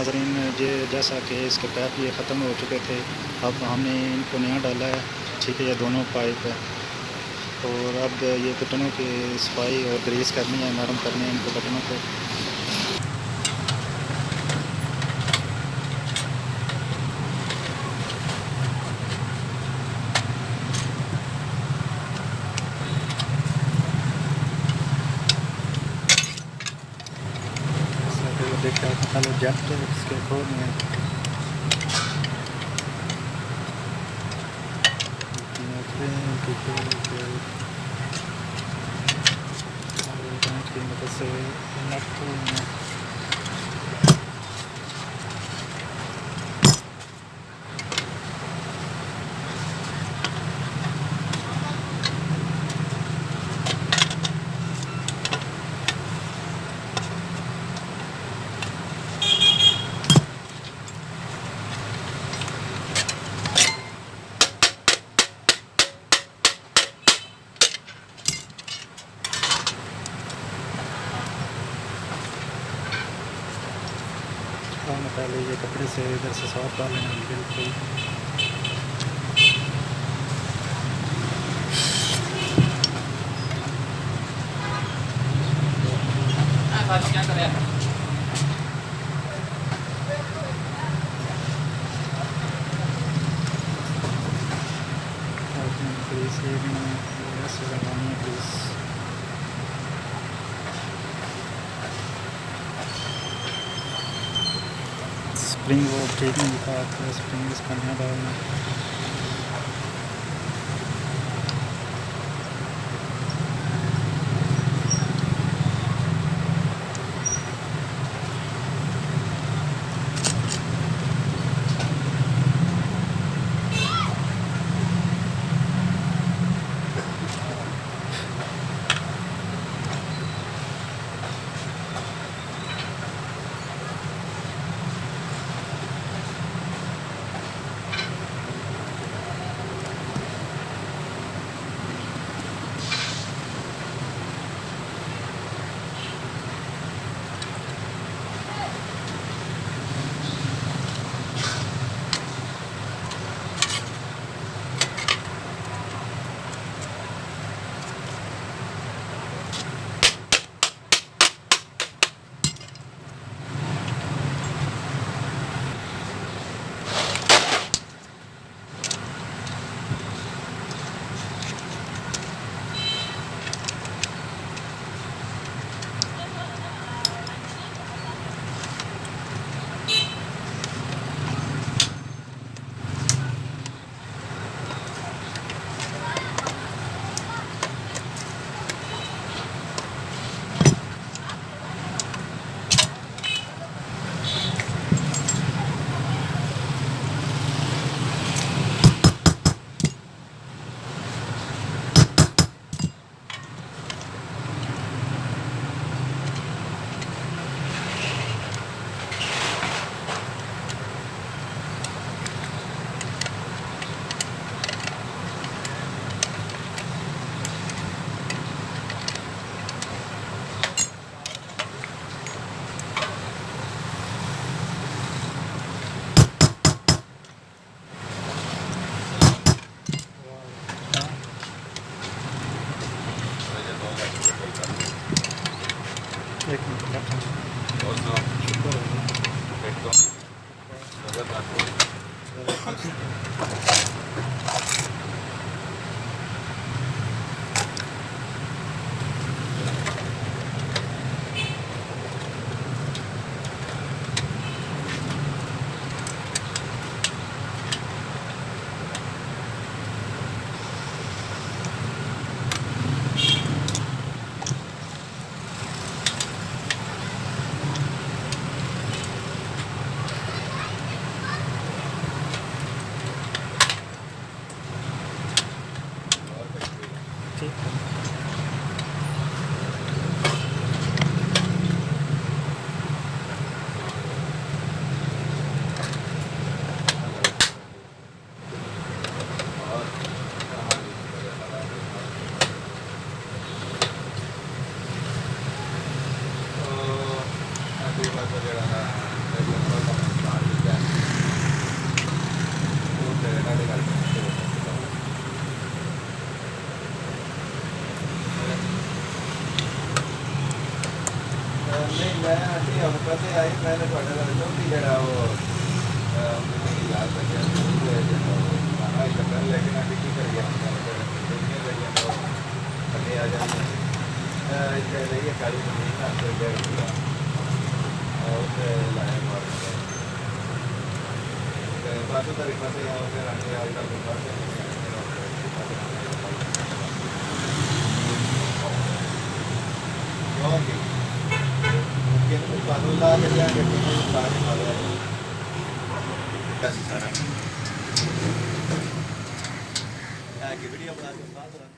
नाज़रीन, जैसा कि इसके पैप ये ख़त्म हो चुके थे, अब हमने इनको नया डाला है। ठीक है, ये दोनों पाइप है और अब ये बटनों की सफाई और ग्रीस करनी है, नरम करनी है इनको बटनों को। देखा पहले जेट इसके खोलने हैं। की मदद से पहले ये कपड़े से इधर से साफ डाल लेना बिल्कुल। क्या करें स्प्रिंग वो ठीक नहीं दिखा आपको, स्प्रिंग इसका नया डालना। एक ਨਹੀਂ ਮੈਂ ਅਸੀਂ ਹਫ਼ਤਾ ਤੇ ਆਈ ਮੈਂ ਤੁਹਾਡੇ ਨਾਲ ਚੌਥੀ ਜਿਹੜਾ ਉਹ ਮੈਨੂੰ ਯਾਦ ਬਚਿਆ ਖਾਣਾ ਹੀ ਚੱਕਰ ਲੇਕਿਨ ਅਸੀਂ ਕੀ ਕਰੀਏ ਦੁਨੀਆ ਲਈਆਂ ਤਾਂ ਅੱਗੇ ਆ ਜਾਂਦੇ ਇੱਥੇ ਲਈਏ ਕਾਲੀ ਜ਼ਮੀਨ ਨਾ ਤੇ ਡੇਢ ਕਿਲਾ ਉੱਥੇ ਲਾਇਆ ਮਾਰ ਤੇ ਬਾਕੀ ਤਾਂ ਰਿਪਾਸੇ ਆ ਉੱਥੇ ਰਾਣੀ ਵਾਲੀ ਦਾ ਕੋਈ ਫਰਕ ਨਹੀਂ क्योंकि किन्तु बादुल्ला के लिए किन्तु सारे मालूम है कैसी सारा कि वीडियो बना के